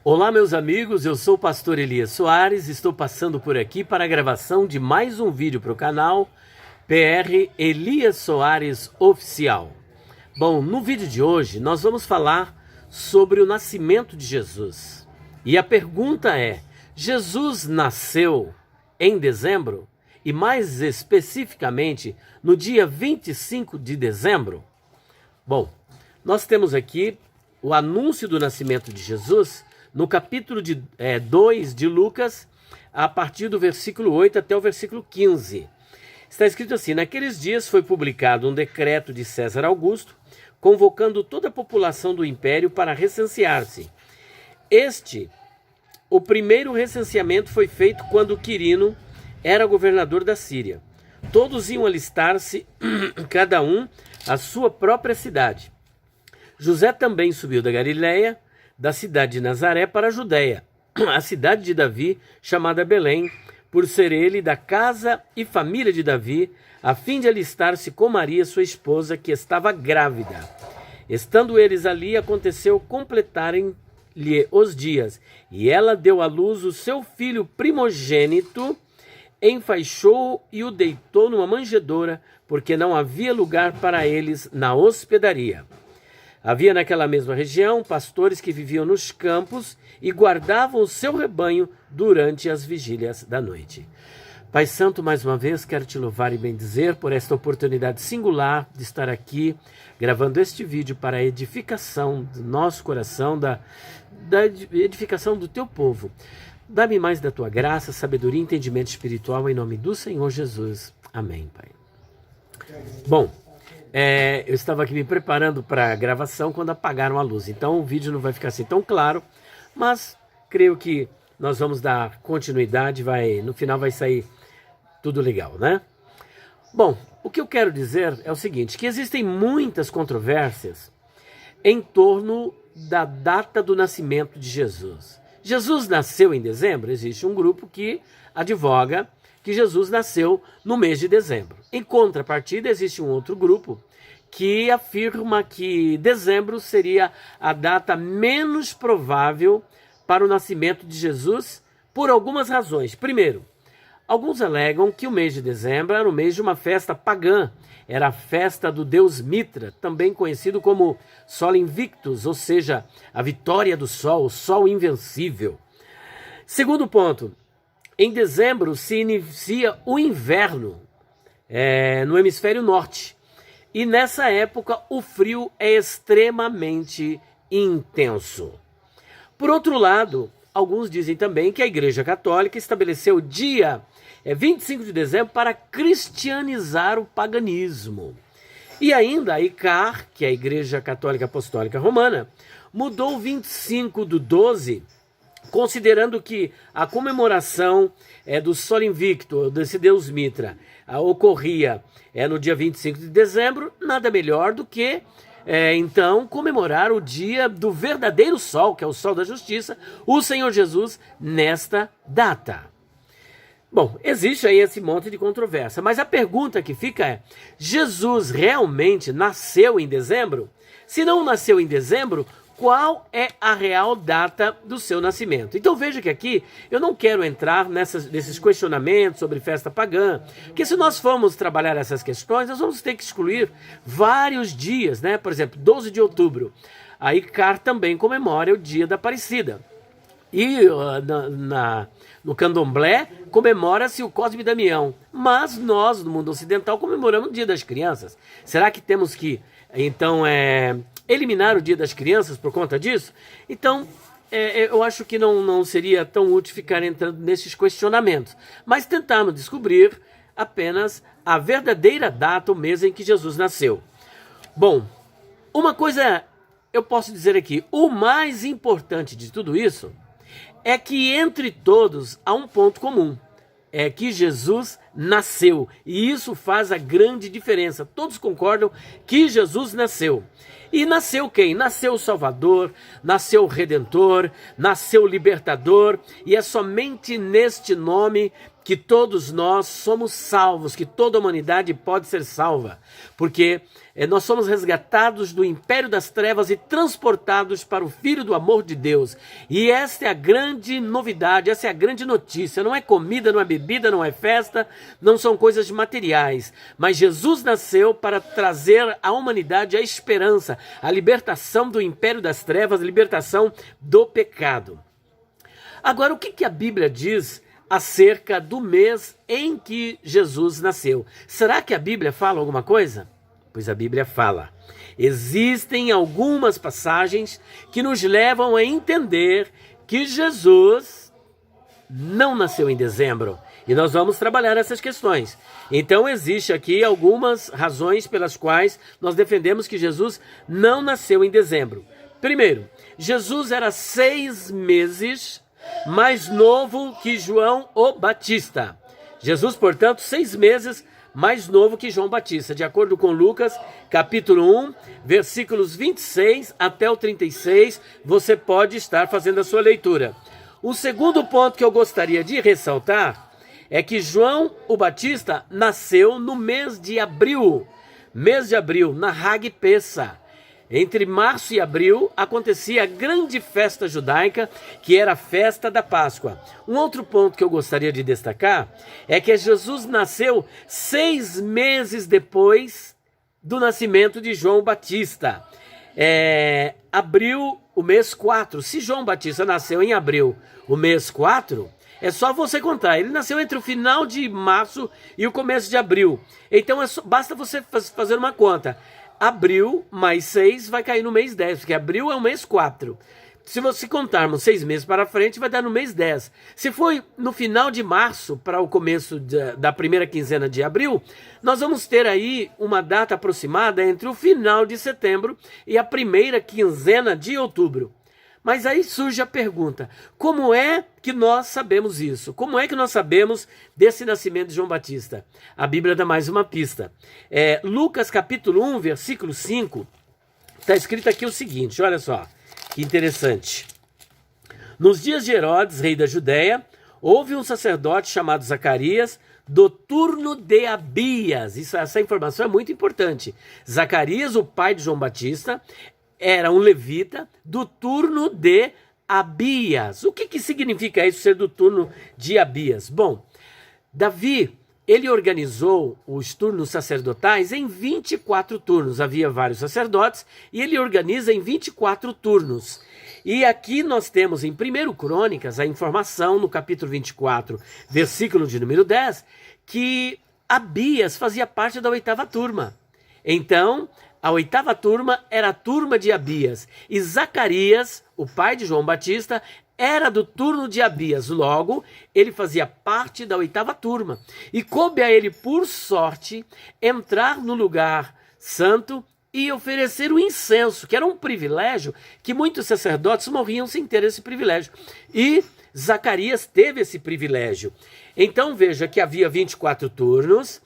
Olá, meus amigos, eu sou o pastor Elias Soares, estou passando por aqui para a gravação de mais um vídeo para o canal PR Elias Soares Oficial. Bom, no vídeo de hoje nós vamos falar sobre o nascimento de Jesus. E a pergunta é, Jesus nasceu em dezembro? E mais especificamente no dia 25 de dezembro? Bom, nós temos aqui o anúncio do nascimento de Jesus no capítulo 2 de Lucas, a partir do versículo 8 até o versículo 15. Está escrito assim: naqueles dias foi publicado um decreto de César Augusto, convocando toda a população do império para recensear-se. O primeiro recenseamento foi feito quando Quirino era governador da Síria. Todos iam alistar-se, cada um à sua própria cidade. José também subiu da Galiléia, da cidade de Nazaré para a Judéia, a cidade de Davi, chamada Belém, por ser ele da casa e família de Davi, a fim de alistar-se com Maria, sua esposa, que estava grávida. Estando eles ali, aconteceu completarem-lhe os dias, e ela deu à luz o seu filho primogênito, enfaixou-o e o deitou numa manjedoura, porque não havia lugar para eles na hospedaria. Havia naquela mesma região pastores que viviam nos campos e guardavam o seu rebanho durante as vigílias da noite. Pai Santo, mais uma vez quero te louvar e bendizer por esta oportunidade singular de estar aqui gravando este vídeo para a edificação do nosso coração, da edificação do teu povo. Dá-me mais da tua graça, sabedoria e entendimento espiritual em nome do Senhor Jesus. Amém, Pai. Bom, eu estava aqui me preparando para a gravação quando apagaram a luz, então o vídeo não vai ficar assim tão claro, mas creio que nós vamos dar continuidade, no final vai sair tudo legal, né? Bom, o que eu quero dizer é o seguinte, que existem muitas controvérsias em torno da data do nascimento de Jesus. Jesus nasceu em dezembro? Existe um grupo que advoga que Jesus nasceu no mês de dezembro. Em contrapartida, existe um outro grupo que afirma que dezembro seria a data menos provável para o nascimento de Jesus por algumas razões. Primeiro, alguns alegam que o mês de dezembro era o mês de uma festa pagã, era a festa do deus Mitra, também conhecido como Sol Invictus, ou seja, a vitória do sol, o sol invencível. Segundo ponto, em dezembro se inicia o inverno no hemisfério norte. E nessa época o frio é extremamente intenso. Por outro lado, alguns dizem também que a Igreja Católica estabeleceu o dia 25 de dezembro para cristianizar o paganismo. E ainda a ICAR, que é a Igreja Católica Apostólica Romana, mudou o 25/12, considerando que a comemoração do Sol Invicto, desse deus Mitra, ocorria no dia 25 de dezembro, nada melhor do que, então, comemorar o dia do verdadeiro sol, que é o sol da justiça, o Senhor Jesus, nesta data. Bom, existe aí esse monte de controvérsia, mas a pergunta que fica é, Jesus realmente nasceu em dezembro? Se não nasceu em dezembro, qual é a real data do seu nascimento? Então veja que aqui eu não quero entrar nesses questionamentos sobre festa pagã, porque se nós formos trabalhar essas questões, nós vamos ter que excluir vários dias, né? Por exemplo, 12 de outubro, a ICAR também comemora o dia da Aparecida. E no candomblé comemora-se o Cosme e Damião, mas nós, no mundo ocidental, comemoramos o Dia das Crianças. Será que temos que, então, eliminar o Dia das Crianças por conta disso? Então, eu acho que não seria tão útil ficar entrando nesses questionamentos, mas tentarmos descobrir apenas a verdadeira data, o mês em que Jesus nasceu. Bom, uma coisa eu posso dizer aqui, o mais importante de tudo isso é que entre todos há um ponto comum, é que Jesus nasceu, e isso faz a grande diferença. Todos concordam que Jesus nasceu. E nasceu quem? Nasceu o Salvador, nasceu o Redentor, nasceu o Libertador, e é somente neste nome que todos nós somos salvos, que toda a humanidade pode ser salva, porque nós somos resgatados do império das trevas e transportados para o Filho do amor de Deus. E esta é a grande novidade, essa é a grande notícia. Não é comida, não é bebida, não é festa, não são coisas materiais. Mas Jesus nasceu para trazer à humanidade a esperança, a libertação do império das trevas, a libertação do pecado. Agora, o que a Bíblia diz acerca do mês em que Jesus nasceu? Será que a Bíblia fala alguma coisa? Pois a Bíblia fala. Existem algumas passagens que nos levam a entender que Jesus não nasceu em dezembro. E nós vamos trabalhar essas questões. Então existe aqui algumas razões pelas quais nós defendemos que Jesus não nasceu em dezembro. Primeiro, Jesus era 6 meses mais novo que João o Batista. Jesus, portanto, 6 meses mais novo que João Batista, de acordo com Lucas, capítulo 1, versículos 26 até o 36, você pode estar fazendo a sua leitura. O segundo ponto que eu gostaria de ressaltar é que João o Batista nasceu no mês de abril, na Hag Pessa. Entre março e abril acontecia a grande festa judaica, que era a festa da Páscoa. Um outro ponto que eu gostaria de destacar é que Jesus nasceu 6 meses depois do nascimento de João Batista. Abril, o mês 4. Se João Batista nasceu em abril, o mês 4, é só você contar. Ele nasceu entre o final de março e o começo de abril. Então basta você fazer uma conta. Abril mais 6 vai cair no mês 10, porque abril é o mês 4. Se você contarmos 6 meses para frente, vai dar no mês 10. Se foi no final de março para o começo da primeira quinzena de abril, nós vamos ter aí uma data aproximada entre o final de setembro e a primeira quinzena de outubro. Mas aí surge a pergunta, como é que nós sabemos isso? Como é que nós sabemos desse nascimento de João Batista? A Bíblia dá mais uma pista. Lucas capítulo 1, versículo 5, está escrito aqui o seguinte, olha só, que interessante. Nos dias de Herodes, rei da Judéia, houve um sacerdote chamado Zacarias, do turno de Abias. Essa informação é muito importante. Zacarias, o pai de João Batista, era um levita do turno de Abias. O que significa isso, ser do turno de Abias? Bom, Davi, ele organizou os turnos sacerdotais em 24 turnos. Havia vários sacerdotes e ele organiza em 24 turnos. E aqui nós temos em 1 Crônicas a informação no capítulo 24, versículo de número 10, que Abias fazia parte da 8ª turma. Então, a 8ª turma era a turma de Abias. E Zacarias, o pai de João Batista, era do turno de Abias. Logo, ele fazia parte da 8ª turma. E coube a ele, por sorte, entrar no lugar santo e oferecer o incenso, que era um privilégio que muitos sacerdotes morriam sem ter esse privilégio. E Zacarias teve esse privilégio. Então, veja que havia 24 turnos.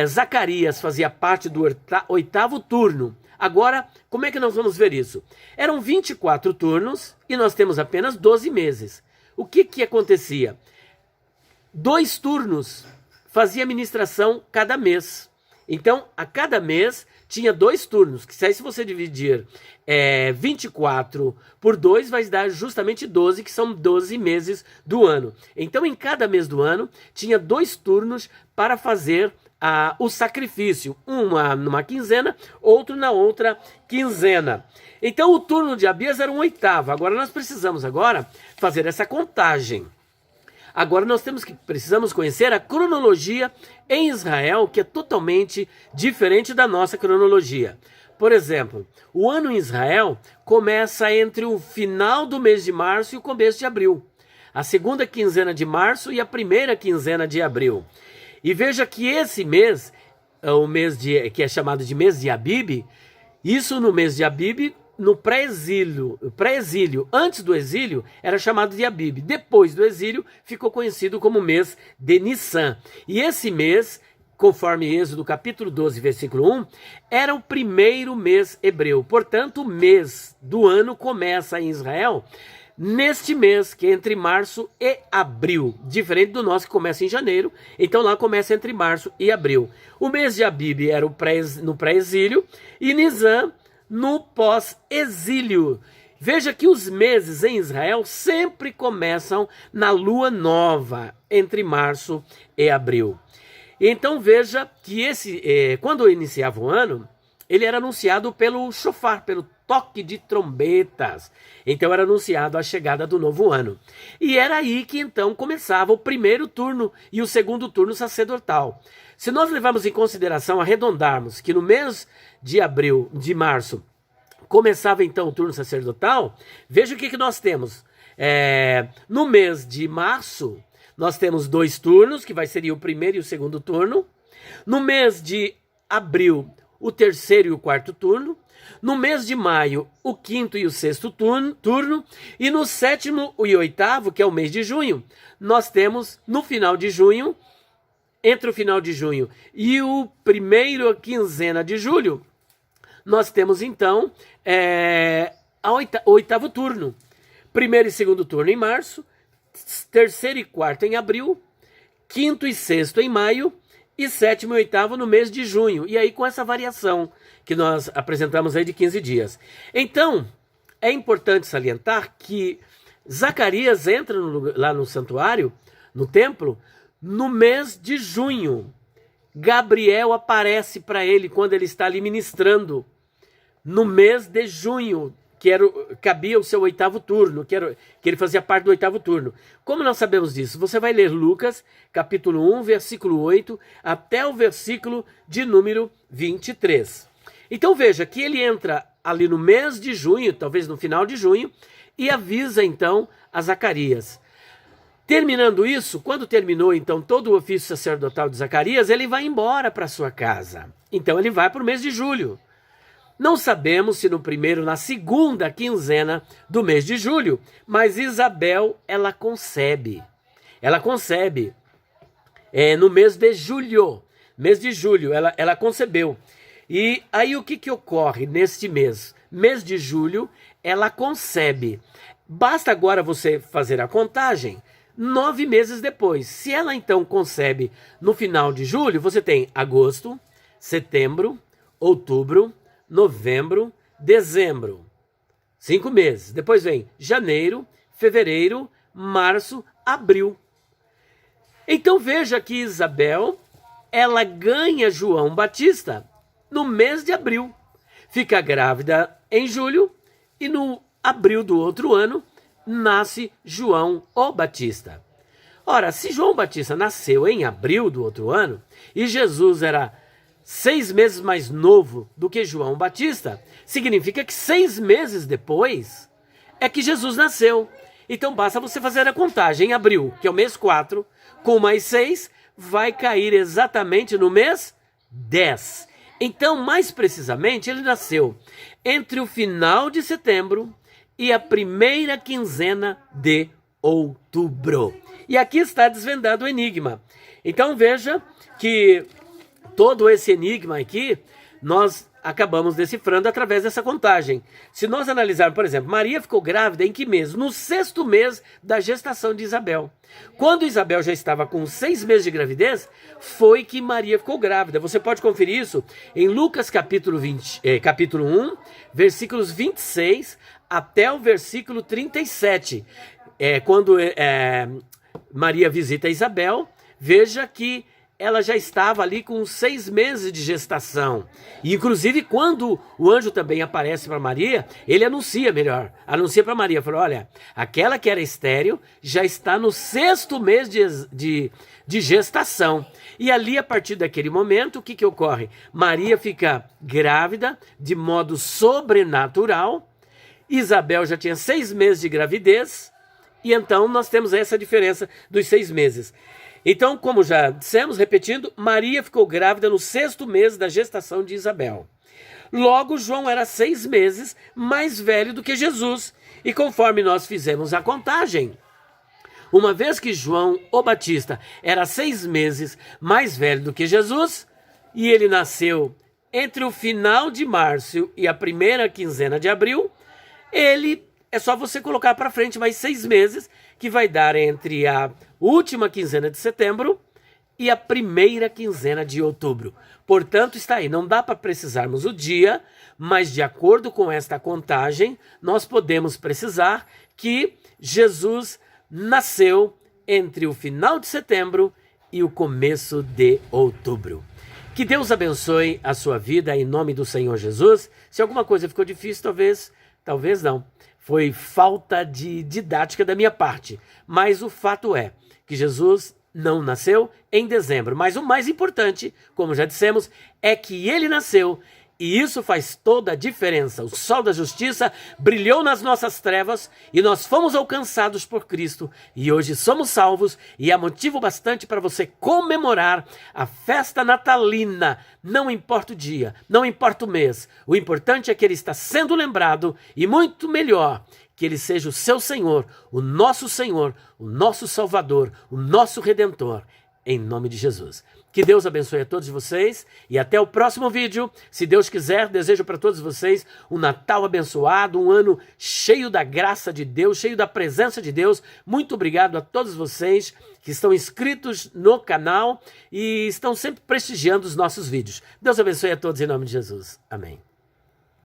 Zacarias fazia parte do 8º turno. Agora, como é que nós vamos ver isso? Eram 24 turnos e nós temos apenas 12 meses. O que acontecia? 2 turnos fazia ministração cada mês. Então, a cada mês tinha 2 turnos, que se você dividir 24 por 2, vai dar justamente 12, que são 12 meses do ano. Então, em cada mês do ano, tinha 2 turnos para fazer o sacrifício, uma numa quinzena, outro na outra quinzena. Então, o turno de Abias era um 8º. Agora, nós precisamos fazer essa contagem. Agora nós precisamos conhecer a cronologia em Israel, que é totalmente diferente da nossa cronologia. Por exemplo, o ano em Israel começa entre o final do mês de março e o começo de abril. A 2ª quinzena de março e a 1ª quinzena de abril. E veja que esse mês, que é chamado de mês de Abib, isso no mês de Abib, no pré-exílio, antes do exílio, era chamado de Abib. Depois do exílio, ficou conhecido como mês de Nissan. E esse mês conforme Êxodo capítulo 12, versículo 1, era o primeiro mês hebreu. Portanto, o mês do ano começa em Israel neste mês, que é entre março e abril, diferente do nosso que começa em janeiro, então lá começa entre março e abril. O mês de Abib era no pré-exílio e Nisan no pós-exílio. Veja que os meses em Israel sempre começam na lua nova, entre março e abril. Então veja que quando iniciava o ano, ele era anunciado pelo shofar, pelo toque de trombetas. Então era anunciado a chegada do novo ano. E era aí que então começava o primeiro turno e o segundo turno sacerdotal. Se nós levarmos em consideração, arredondarmos, que no mês de março, começava então o turno sacerdotal, veja o que nós temos. No mês de março, nós temos 2 turnos, que vai ser o primeiro e o segundo turno. No mês de abril, o terceiro e o quarto turno. No mês de maio, o quinto e o sexto turno. E no sétimo e oitavo, que é o mês de junho, nós temos no final de junho, entre o final de junho e o primeiro quinzena de julho, nós temos então o oitavo turno. Primeiro e segundo turno em março, terceiro e quarto em abril, quinto e sexto em maio e sétimo e oitavo no mês de junho. E aí com essa variação que nós apresentamos aí de 15 dias. Então, é importante salientar que Zacarias entra lá no santuário, no templo, no mês de junho. Gabriel aparece para ele quando ele está ali ministrando, no mês de junho, que cabia o seu oitavo turno, que ele fazia parte do oitavo turno. Como nós sabemos disso? Você vai ler Lucas, capítulo 1, versículo 8, até o versículo de número 23. Então veja que ele entra ali no mês de junho, talvez no final de junho, e avisa então a Zacarias. Terminando isso, quando terminou então todo o ofício sacerdotal de Zacarias, ele vai embora para sua casa. Então ele vai para o mês de julho. Não sabemos se no primeiro ou na segunda quinzena do mês de julho, mas Isabel, ela concebe. Ela concebe no mês de julho. Mês de julho, ela concebeu. E aí o que ocorre neste mês? Mês de julho, ela concebe. Basta agora você fazer a contagem. 9 meses depois. Se ela então concebe no final de julho, você tem agosto, setembro, outubro, novembro, dezembro. 5 meses. Depois vem janeiro, fevereiro, março, abril. Então veja que Isabel, ela ganha João Batista no mês de abril. Fica grávida em julho e no abril do outro ano nasce João o Batista. Ora, se João Batista nasceu em abril do outro ano e Jesus era 6 meses mais novo do que João Batista, significa que 6 meses depois é que Jesus nasceu. Então basta você fazer a contagem em abril, que é o mês 4, com mais 6, vai cair exatamente no mês 10. Então, mais precisamente, ele nasceu entre o final de setembro e a primeira quinzena de outubro. E aqui está desvendado o enigma. Então veja que todo esse enigma aqui, nós acabamos decifrando através dessa contagem. Se nós analisarmos, por exemplo, Maria ficou grávida em que mês? No 6º mês da gestação de Isabel. Quando Isabel já estava com 6 meses de gravidez, foi que Maria ficou grávida. Você pode conferir isso em Lucas capítulo 1, versículos 26 até o versículo 37. Quando Maria visita Isabel, veja que ela já estava ali com 6 meses de gestação. E, inclusive, quando o anjo também aparece para Maria, ele anuncia para Maria, falou, olha, aquela que era estéril já está no 6º mês de gestação. E ali, a partir daquele momento, o que ocorre? Maria fica grávida de modo sobrenatural. Isabel já tinha 6 meses de gravidez. E então nós temos essa diferença dos 6 meses. Então, como já dissemos, repetindo, Maria ficou grávida no 6º mês da gestação de Isabel. Logo, João era 6 meses mais velho do que Jesus. E conforme nós fizemos a contagem, uma vez que João o Batista era 6 meses mais velho do que Jesus, e ele nasceu entre o final de março e a primeira quinzena de abril, ele é só você colocar para frente mais 6 meses, que vai dar entre a última quinzena de setembro e a primeira quinzena de outubro. Portanto, está aí, não dá para precisarmos o dia, mas de acordo com esta contagem, nós podemos precisar que Jesus nasceu entre o final de setembro e o começo de outubro. Que Deus abençoe a sua vida em nome do Senhor Jesus. Se alguma coisa ficou difícil, talvez não. Foi falta de didática da minha parte. Mas o fato é que Jesus não nasceu em dezembro. Mas o mais importante, como já dissemos, é que ele nasceu. E isso faz toda a diferença. O sol da justiça brilhou nas nossas trevas e nós fomos alcançados por Cristo. E hoje somos salvos e há motivo bastante para você comemorar a festa natalina. Não importa o dia, não importa o mês. O importante é que ele está sendo lembrado e muito melhor, que ele seja o seu Senhor, o nosso Salvador, o nosso Redentor. Em nome de Jesus. Que Deus abençoe a todos vocês e até o próximo vídeo. Se Deus quiser, desejo para todos vocês um Natal abençoado, um ano cheio da graça de Deus, cheio da presença de Deus. Muito obrigado a todos vocês que estão inscritos no canal e estão sempre prestigiando os nossos vídeos. Deus abençoe a todos em nome de Jesus. Amém.